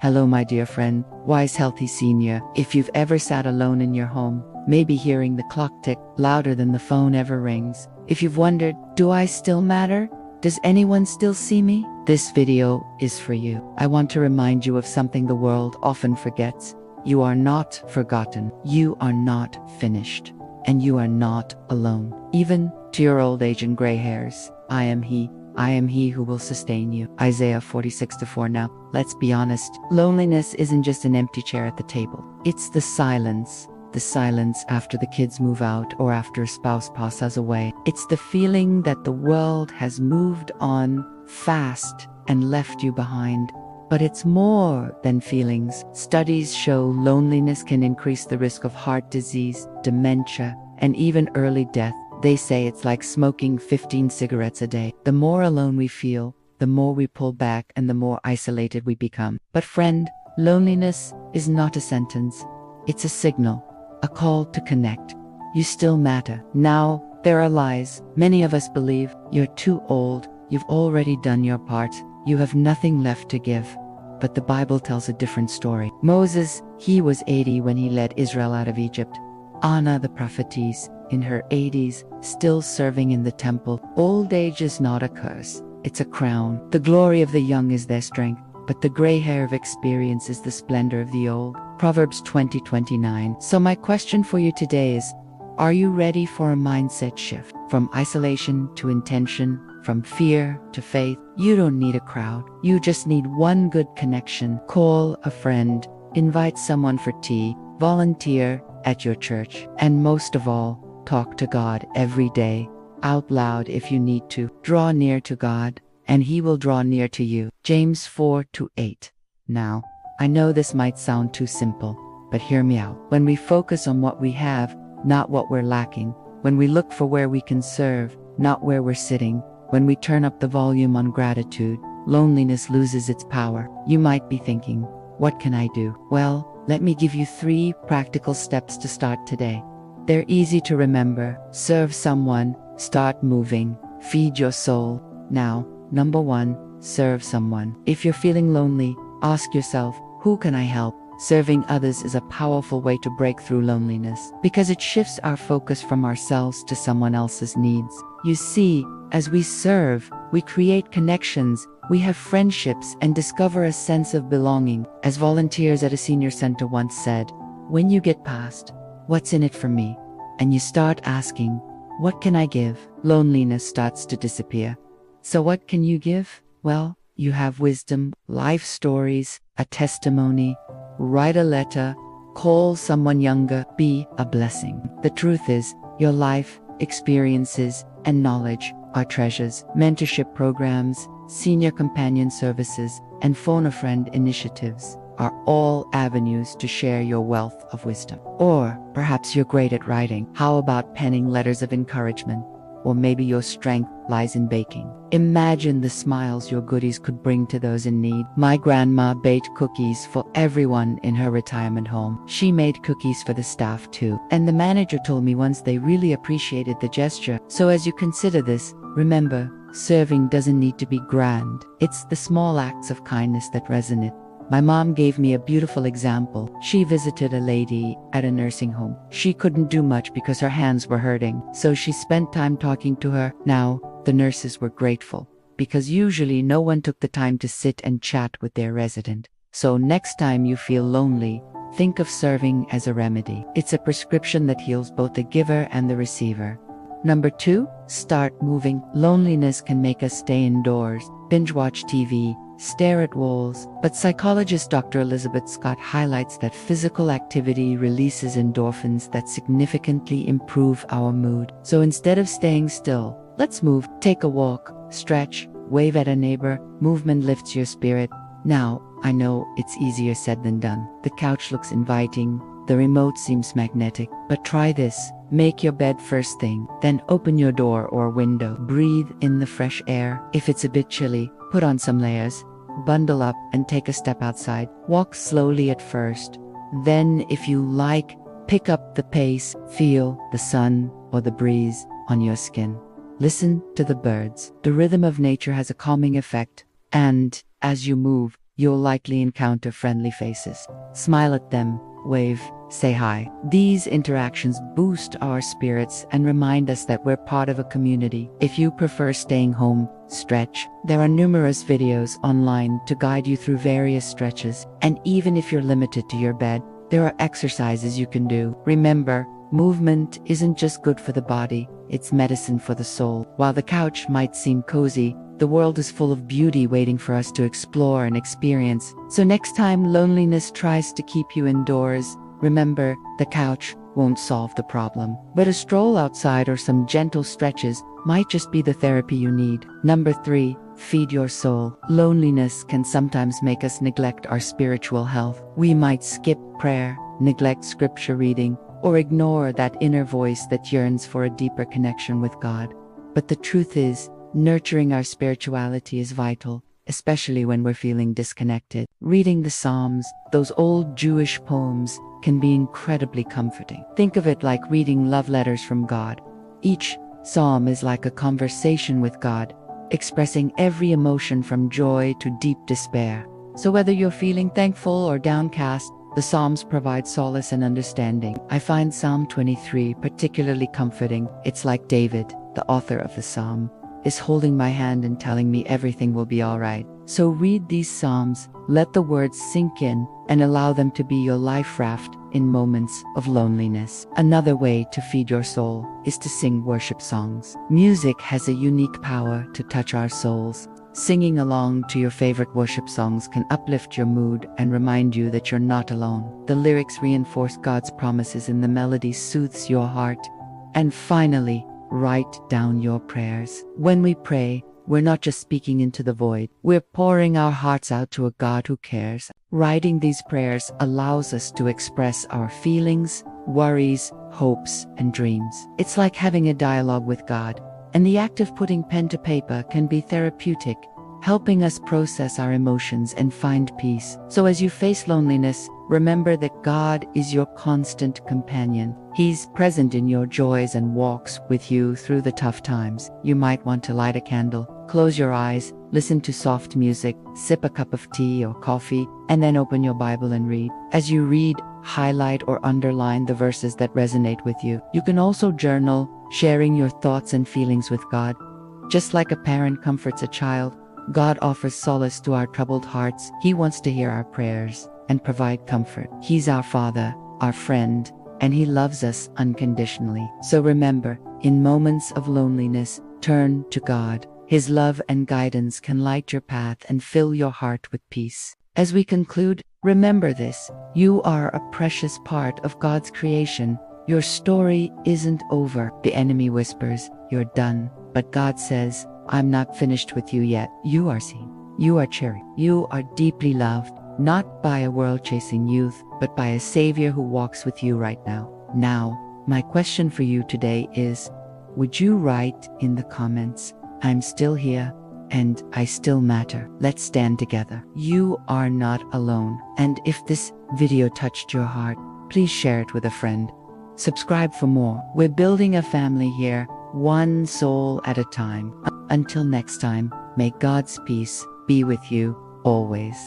Hello, my dear friend, wise, healthy senior. If you've ever sat alone in your home, maybe hearing the clock tick louder than the phone ever rings. If you've wondered, do I still matter? Does anyone still see me? This video is for you. I want to remind you of something the world often forgets. You are not forgotten. You are not finished. And you are not alone. Even to your old age and gray hairs, I am he who will sustain you. Isaiah 46:4. Now, let's be honest. Loneliness isn't just an empty chair at the table. It's the silence after the kids move out or after a spouse passes away. It's the feeling that the world has moved on fast and left you behind. But it's more than feelings. Studies show loneliness can increase the risk of heart disease, dementia, and even early death. They say it's like smoking 15 cigarettes a day. The more alone we feel, the more we pull back and the more isolated we become. But friend, loneliness is not a sentence. It's a signal, a call to connect. You still matter. Now, there are lies. Many of us believe you're too old, you've already done your part, you have nothing left to give. But the Bible tells a different story. Moses, he was 80 when he led Israel out of Egypt. Anna, the prophetess, in her 80s, still serving in the temple. Old age is not a curse, it's a crown. The glory of the young is their strength, but the gray hair of experience is the splendor of the old. Proverbs 20:29. So my question for you today is, are you ready for a mindset shift? From isolation to intention, from fear to faith. You don't need a crowd. You just need one good connection. Call a friend, invite someone for tea, volunteer at your church, and most of all, talk to God every day, out loud if you need to. Draw near to God, and He will draw near to you. James 4:8. Now, I know this might sound too simple, but hear me out. When we focus on what we have, not what we're lacking, when we look for where we can serve, not where we're sitting, when we turn up the volume on gratitude, loneliness loses its power. You might be thinking, what can I do? Well, let me give you 3 practical steps to start today. They're easy to remember. Serve someone, start moving, feed your soul. Now, number 1, serve someone. If you're feeling lonely, ask yourself, who can I help? Serving others is a powerful way to break through loneliness because it shifts our focus from ourselves to someone else's needs. You see, as we serve, we create connections, we have friendships, and discover a sense of belonging. As volunteers at a senior center once said, when you get past, what's in it for me? And you start asking, what can I give? Loneliness starts to disappear. So what can you give? Well, you have wisdom, life stories, a testimony. Write a letter, call someone younger, be a blessing. The truth is, your life, experiences, and knowledge are treasures. Mentorship programs, senior companion services, and phone a friend initiatives are all avenues to share your wealth of wisdom. Or perhaps you're great at writing. How about penning letters of encouragement? Or maybe your strength lies in baking. Imagine the smiles your goodies could bring to those in need. My grandma baked cookies for everyone in her retirement home. She made cookies for the staff too. And the manager told me once they really appreciated the gesture. So as you consider this, remember, serving doesn't need to be grand. It's the small acts of kindness that resonate. My mom gave me a beautiful example. She visited a lady at a nursing home. She couldn't do much because her hands were hurting, so she spent time talking to her. Now, the nurses were grateful, because usually no one took the time to sit and chat with their resident. So next time you feel lonely, think of serving as a remedy. It's a prescription that heals both the giver and the receiver. Number 2, start moving. Loneliness can make us stay indoors, binge watch TV, stare at walls, but psychologist Dr. Elizabeth Scott highlights that physical activity releases endorphins that significantly improve our mood. So instead of staying still, let's move. Take a walk, stretch, wave at a neighbor. Movement lifts your spirit. Now, I know it's easier said than done. The couch looks inviting, the remote seems magnetic, but try this. Make your bed first thing, then open your door or window. Breathe in the fresh air. If it's a bit chilly, put on some layers. Bundle up and take a step outside. Walk slowly at first. Then, if you like, pick up the pace. Feel the sun or the breeze on your skin. Listen to the birds. The rhythm of nature has a calming effect, and as you move, you'll likely encounter friendly faces. Smile at them, wave, say hi. These interactions boost our spirits and remind us that we're part of a community. If you prefer staying home, stretch. There are numerous videos online to guide you through various stretches, and even if you're limited to your bed, there are exercises you can do. Remember, movement isn't just good for the body, it's medicine for the soul. While the couch might seem cozy, the world is full of beauty waiting for us to explore and experience. So next time loneliness tries to keep you indoors, remember, the couch won't solve the problem. But a stroll outside or some gentle stretches might just be the therapy you need. Number 3, feed your soul. Loneliness can sometimes make us neglect our spiritual health. We might skip prayer, neglect scripture reading, or ignore that inner voice that yearns for a deeper connection with God. But the truth is, nurturing our spirituality is vital, especially when we're feeling disconnected. Reading the Psalms, those old Jewish poems, can be incredibly comforting. Think of it like reading love letters from God. Each psalm is like a conversation with God, expressing every emotion from joy to deep despair. So whether you're feeling thankful or downcast, the Psalms provide solace and understanding. I find Psalm 23 particularly comforting. It's like David, the author of the psalm, is holding my hand and telling me everything will be all right. So read these Psalms, let the words sink in, and allow them to be your life raft in moments of loneliness. Another way to feed your soul is to sing worship songs. Music has a unique power to touch our souls. Singing along to your favorite worship songs can uplift your mood and remind you that you're not alone. The lyrics reinforce God's promises and the melody soothes your heart. And finally, write down your prayers. When we pray, we're not just speaking into the void. We're pouring our hearts out to a God who cares. Writing these prayers allows us to express our feelings, worries, hopes, and dreams. It's like having a dialogue with God. And the act of putting pen to paper can be therapeutic, helping us process our emotions and find peace. So as you face loneliness, remember that God is your constant companion. He's present in your joys and walks with you through the tough times. You might want to light a candle, close your eyes, listen to soft music, sip a cup of tea or coffee, and then open your Bible and read. As you read, highlight or underline the verses that resonate with you. You can also journal, sharing your thoughts and feelings with God. Just like a parent comforts a child, God offers solace to our troubled hearts. He wants to hear our prayers and provide comfort. He's our Father, our friend, and He loves us unconditionally. So remember, in moments of loneliness, turn to God. His love and guidance can light your path and fill your heart with peace. As we conclude, remember this: you are a precious part of God's creation. Your story isn't over. The enemy whispers, "You're done." But God says, "I'm not finished with you yet." You are seen. You are cherished. You are deeply loved, not by a world-chasing youth, but by a Savior who walks with you right now. Now, my question for you today is, would you write in the comments, "I'm still here, and I still matter"? Let's stand together. You are not alone. And if this video touched your heart, please share it with a friend. Subscribe for more. We're building a family here, one soul at a time. Until next time, may God's peace be with you always.